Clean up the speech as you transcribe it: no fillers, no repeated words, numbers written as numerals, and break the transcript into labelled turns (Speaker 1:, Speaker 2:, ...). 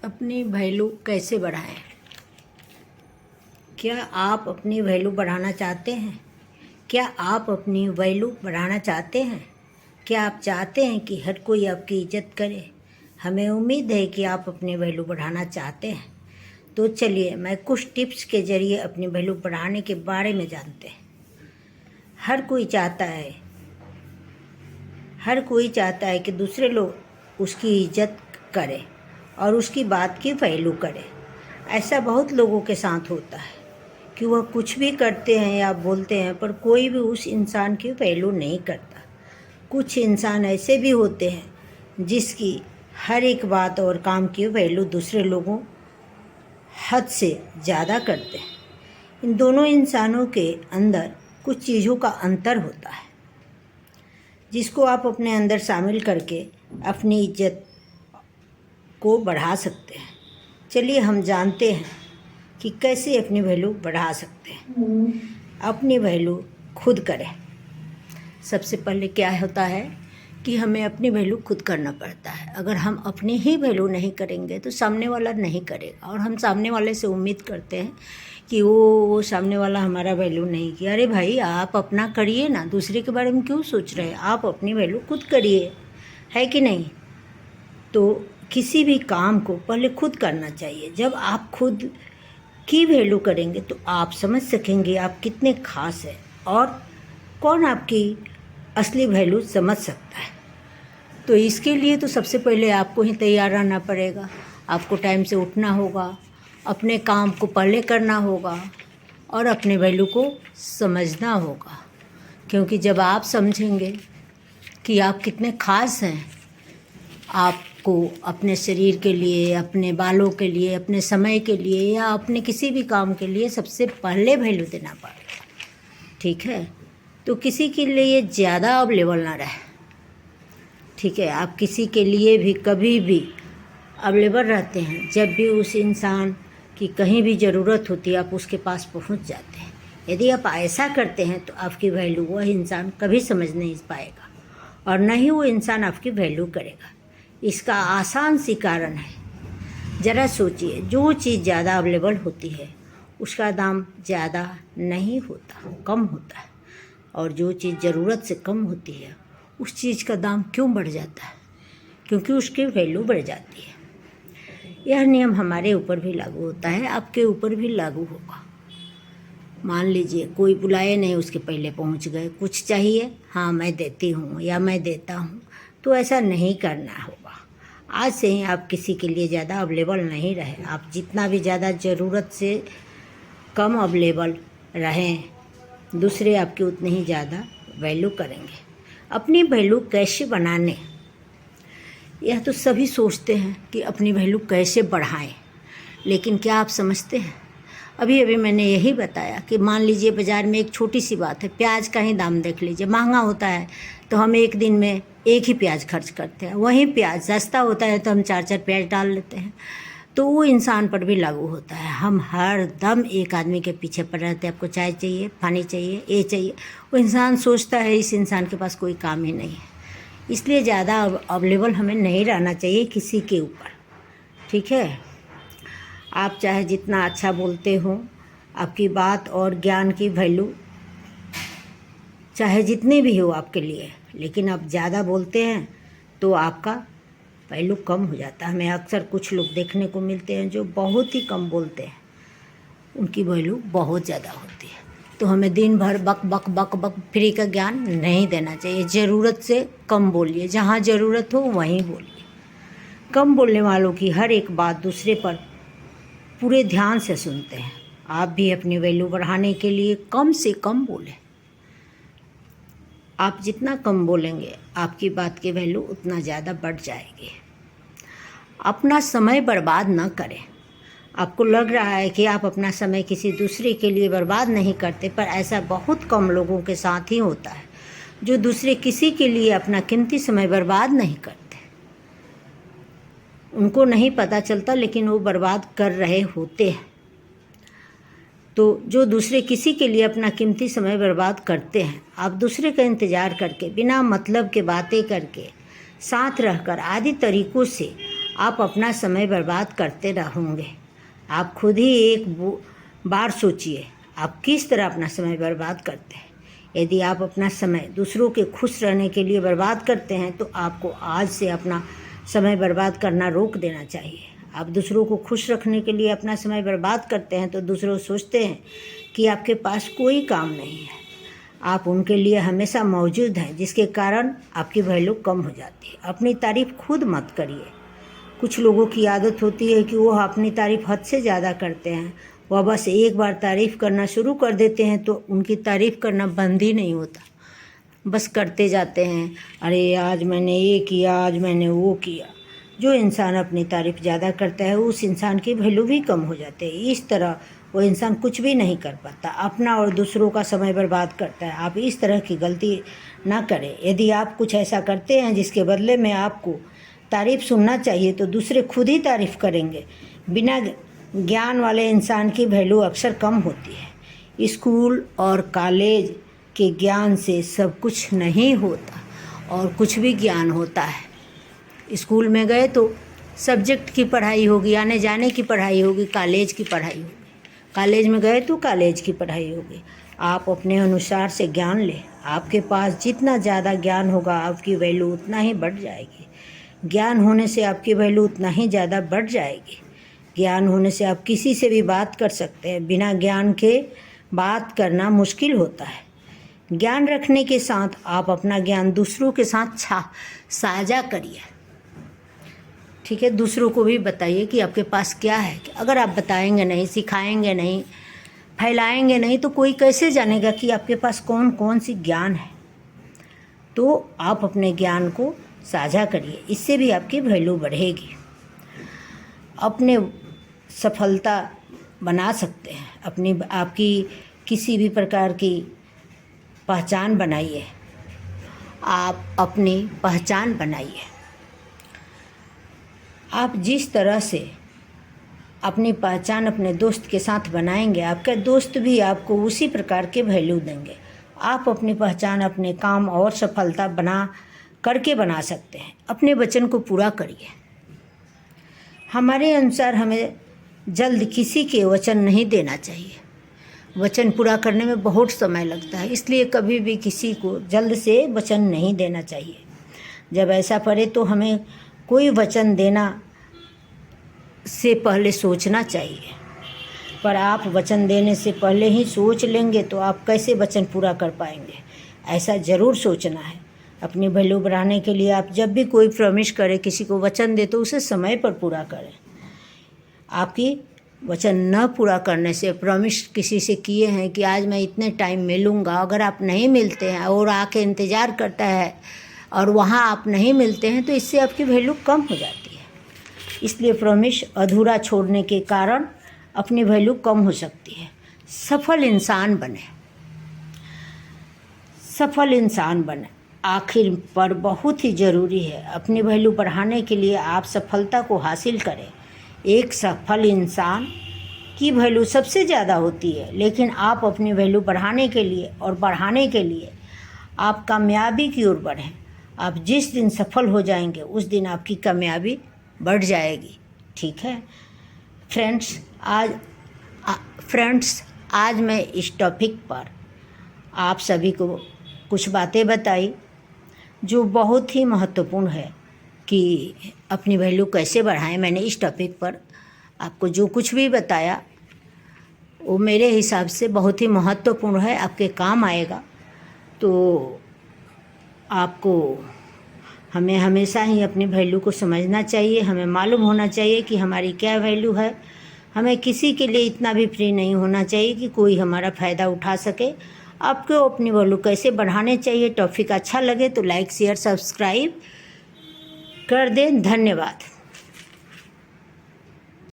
Speaker 1: अपनी वैल्यू कैसे बढ़ाएं? क्या आप अपनी वैल्यू बढ़ाना चाहते हैं? क्या आप अपनी वैल्यू बढ़ाना चाहते हैं? क्या आप चाहते हैं कि हर कोई आपकी इज्जत करे? हमें उम्मीद है कि आप अपनी वैल्यू बढ़ाना चाहते हैं। तो चलिए मैं कुछ टिप्स के ज़रिए अपनी वैल्यू बढ़ाने के बारे में जानते हैं। हर कोई चाहता है कि दूसरे लोग उसकी इज्जत करें और उसकी बात की वैल्यू करें। ऐसा बहुत लोगों के साथ होता है कि वह कुछ भी करते हैं या बोलते हैं पर कोई भी उस इंसान की वैल्यू नहीं करता। कुछ इंसान ऐसे भी होते हैं जिसकी हर एक बात और काम की वैल्यू दूसरे लोगों हद से ज़्यादा करते हैं। इन दोनों इंसानों के अंदर कुछ चीज़ों का अंतर होता है जिसको आप अपने अंदर शामिल करके अपनी इज्जत को बढ़ा सकते हैं। चलिए हम जानते हैं कि कैसे अपनी वैल्यू बढ़ा सकते हैं। अपनी वैल्यू खुद करें। सबसे पहले क्या होता है कि हमें अपनी वैल्यू खुद करना पड़ता है। अगर हम अपनी ही वैल्यू नहीं करेंगे तो सामने वाला नहीं करेगा, और हम सामने वाले से उम्मीद करते हैं कि वो सामने वाला हमारा वैल्यू नहीं किया। अरे भाई, आप अपना करिए ना, दूसरे के बारे में क्यों सोच रहे हैं? आप अपनी वैल्यू खुद करिए, है कि नहीं? तो किसी भी काम को पहले खुद करना चाहिए। जब आप खुद की वैल्यू करेंगे तो आप समझ सकेंगे आप कितने खास हैं और कौन आपकी असली वैल्यू समझ सकता है। तो इसके लिए तो सबसे पहले आपको ही तैयार रहना पड़ेगा। आपको टाइम से उठना होगा, अपने काम को पहले करना होगा और अपने वैल्यू को समझना होगा। क्योंकि जब आप समझेंगे कि आप कितने खास हैं, आपको अपने शरीर के लिए, अपने बालों के लिए, अपने समय के लिए या अपने किसी भी काम के लिए सबसे पहले वैल्यू देना पड़ेगा। ठीक है? तो किसी के लिए ज़्यादा अवेलेबल ना रहे। ठीक है? आप किसी के लिए भी कभी भी अवेलेबल रहते हैं। जब भी उस इंसान की कहीं भी ज़रूरत होती है आप उसके पास पहुंच जाते हैं। यदि आप ऐसा करते हैं तो आपकी वैल्यू वह इंसान कभी समझ नहीं पाएगा और न ही वो इंसान आपकी वैल्यू करेगा। इसका आसान सी कारण है, ज़रा सोचिए, जो चीज़ ज़्यादा अवेलेबल होती है उसका दाम ज़्यादा नहीं होता, कम होता है। और जो चीज़ ज़रूरत से कम होती है उस चीज़ का दाम क्यों बढ़ जाता है? क्योंकि उसकी वैल्यू बढ़ जाती है। यह नियम हमारे ऊपर भी लागू होता है, आपके ऊपर भी लागू होगा। मान लीजिए कोई बुलाए नहीं, उसके पहले पहुंच गए, कुछ चाहिए, हाँ मैं देती हूँ या मैं देता हूँ, तो ऐसा नहीं करना होगा। आज से ही आप किसी के लिए ज़्यादा अवेलेबल नहीं रहे। आप जितना भी ज़्यादा ज़रूरत से कम अवेलेबल रहें, दूसरे आपकी उतनी ही ज़्यादा वैल्यू करेंगे। अपनी वैल्यू कैसे बनाने, यह तो सभी सोचते हैं कि अपनी वैल्यू कैसे बढ़ाएं, लेकिन क्या आप समझते हैं? अभी मैंने यही बताया कि मान लीजिए बाज़ार में एक छोटी सी बात है, प्याज का ही दाम देख लीजिए। महंगा होता है तो हम एक दिन में एक ही प्याज खर्च करते हैं, वहीं प्याज सस्ता होता है तो हम 4-4 प्याज डाल लेते हैं। तो वो इंसान पर भी लागू होता है। हम हर दम एक आदमी के पीछे पड़ रहते हैं, आपको चाय चाहिए, पानी चाहिए, ये चाहिए। वो इंसान सोचता है इस इंसान के पास कोई काम ही नहीं है। इसलिए ज़्यादा अवेलेबल हमें नहीं रहना चाहिए किसी के ऊपर। ठीक है? आप चाहे जितना अच्छा बोलते हो, आपकी बात और ज्ञान की वैल्यू चाहे जितनी भी हो आपके लिए, लेकिन आप ज़्यादा बोलते हैं तो आपका वैल्यू कम हो जाता है। हमें अक्सर कुछ लोग देखने को मिलते हैं जो बहुत ही कम बोलते हैं, उनकी वैल्यू बहुत ज़्यादा होती है। तो हमें दिन भर बक बक बक बक फ्री का ज्ञान नहीं देना चाहिए। ज़रूरत से कम बोलिए, जहाँ ज़रूरत हो वहीं बोलिए। कम बोलने वालों की हर एक बात दूसरे पर पूरे ध्यान से सुनते हैं। आप भी अपनी वैल्यू बढ़ाने के लिए कम से कम बोलें। आप जितना कम बोलेंगे आपकी बात की वैल्यू उतना ज़्यादा बढ़ जाएगी। अपना समय बर्बाद न करें। आपको लग रहा है कि आप अपना समय किसी दूसरे के लिए बर्बाद नहीं करते, पर ऐसा बहुत कम लोगों के साथ ही होता है जो दूसरे किसी के लिए अपना कीमती समय बर्बाद नहीं करते। उनको नहीं पता चलता लेकिन वो बर्बाद कर रहे होते हैं। तो जो दूसरे किसी के लिए अपना कीमती समय बर्बाद करते हैं, आप दूसरे का इंतज़ार करके, बिना मतलब के बातें करके, साथ रहकर आदि तरीक़ों से आप अपना समय बर्बाद करते रहोगे। आप खुद ही एक बार सोचिए आप किस तरह अपना समय बर्बाद करते हैं। यदि आप अपना समय दूसरों के खुश रहने के लिए बर्बाद करते हैं तो आपको आज से अपना समय बर्बाद करना रोक देना चाहिए। आप दूसरों को खुश रखने के लिए अपना समय बर्बाद करते हैं तो दूसरों सोचते हैं कि आपके पास कोई काम नहीं है। आप उनके लिए हमेशा मौजूद हैं, जिसके कारण आपकी वैल्यू कम हो जाती है। अपनी तारीफ़ खुद मत करिए। कुछ लोगों की आदत होती है कि वो अपनी तारीफ़ हद से ज़्यादा करते हैं। वह बस एक बार तारीफ़ करना शुरू कर देते हैं तो उनकी तारीफ़ करना बंद ही नहीं होता, बस करते जाते हैं। अरे आज मैंने ये किया, आज मैंने वो किया। जो इंसान अपनी तारीफ़ ज़्यादा करता है उस इंसान की वैल्यू भी कम हो जाती है। इस तरह वो इंसान कुछ भी नहीं कर पाता, अपना और दूसरों का समय बर्बाद करता है। आप इस तरह की गलती ना करें। यदि आप कुछ ऐसा करते हैं जिसके बदले में आपको तारीफ़ सुनना चाहिए तो दूसरे खुद ही तारीफ़ करेंगे। बिना ज्ञान वाले इंसान की वैल्यू अक्सर कम होती है। स्कूल और कॉलेज के ज्ञान से सब कुछ नहीं होता और कुछ भी ज्ञान होता है। स्कूल में गए तो सब्जेक्ट की पढ़ाई होगी, आने जाने की पढ़ाई होगी, कॉलेज की पढ़ाई होगी। कॉलेज में गए तो कॉलेज की पढ़ाई होगी। आप अपने अनुसार से ज्ञान लें। आपके पास जितना ज़्यादा ज्ञान होगा आपकी वैल्यू उतना ही बढ़ जाएगी। ज्ञान होने से आपकी वैल्यू उतना ही ज़्यादा बढ़ जाएगी। ज्ञान होने से आप किसी से भी बात कर सकते हैं। बिना ज्ञान के बात करना मुश्किल होता है। ज्ञान रखने के साथ आप अपना ज्ञान दूसरों के साथ साझा करिए। ठीक है, दूसरों को भी बताइए कि आपके पास क्या है। अगर आप बताएंगे नहीं, सिखाएंगे नहीं, फैलाएंगे नहीं तो कोई कैसे जानेगा कि आपके पास कौन कौन सी ज्ञान है। तो आप अपने ज्ञान को साझा करिए, इससे भी आपकी वैल्यू बढ़ेगी। अपने सफलता बना सकते हैं। आपकी किसी भी प्रकार की पहचान बनाइए। आप अपनी पहचान बनाइए। आप जिस तरह से अपनी पहचान अपने दोस्त के साथ बनाएंगे, आपके दोस्त भी आपको उसी प्रकार के वैल्यू देंगे। आप अपनी पहचान अपने काम और सफलता बना सकते हैं। अपने वचन को पूरा करिए। हमारे अनुसार हमें जल्द किसी के वचन नहीं देना चाहिए। वचन पूरा करने में बहुत समय लगता है, इसलिए कभी भी किसी को जल्द से वचन नहीं देना चाहिए। जब ऐसा पड़े तो हमें कोई वचन देना से पहले सोचना चाहिए। पर आप वचन देने से पहले ही सोच लेंगे तो आप कैसे वचन पूरा कर पाएंगे। ऐसा ज़रूर सोचना है। अपनी वैल्यू बढ़ाने के लिए आप जब भी कोई प्रॉमिस करें, किसी को वचन दे तो उसे समय पर पूरा करें। आपकी वचन न पूरा करने से, प्रॉमिस किसी से किए हैं कि आज मैं इतने टाइम मिलूँगा, अगर आप नहीं मिलते हैं और आके इंतज़ार करता है और वहाँ आप नहीं मिलते हैं तो इससे आपकी वैल्यू कम हो जाती है। इसलिए प्रॉमिस अधूरा छोड़ने के कारण अपनी वैल्यू कम हो सकती है। सफल इंसान बने आखिर पर बहुत ही ज़रूरी है। अपनी वैल्यू बढ़ाने के लिए आप सफलता को हासिल करें। एक सफल इंसान की वैल्यू सबसे ज़्यादा होती है, लेकिन आप अपनी वैल्यू बढ़ाने के लिए आप कामयाबी की ओर बढ़ें। आप जिस दिन सफल हो जाएंगे उस दिन आपकी कामयाबी बढ़ जाएगी। ठीक है फ्रेंड्स, आज मैं इस टॉपिक पर आप सभी को कुछ बातें बताई जो बहुत ही महत्वपूर्ण है कि अपनी वैल्यू कैसे बढ़ाएं। मैंने इस टॉपिक पर आपको जो कुछ भी बताया वो मेरे हिसाब से बहुत ही महत्वपूर्ण है, आपके काम आएगा। तो हमें हमेशा ही अपनी वैल्यू को समझना चाहिए। हमें मालूम होना चाहिए कि हमारी क्या वैल्यू है। हमें किसी के लिए इतना भी फ्री नहीं होना चाहिए कि कोई हमारा फ़ायदा उठा सके। आपको अपनी वैल्यू कैसे बढ़ाने चाहिए। टॉपिक अच्छा लगे तो लाइक, शेयर, सब्सक्राइब कर दें। धन्यवाद।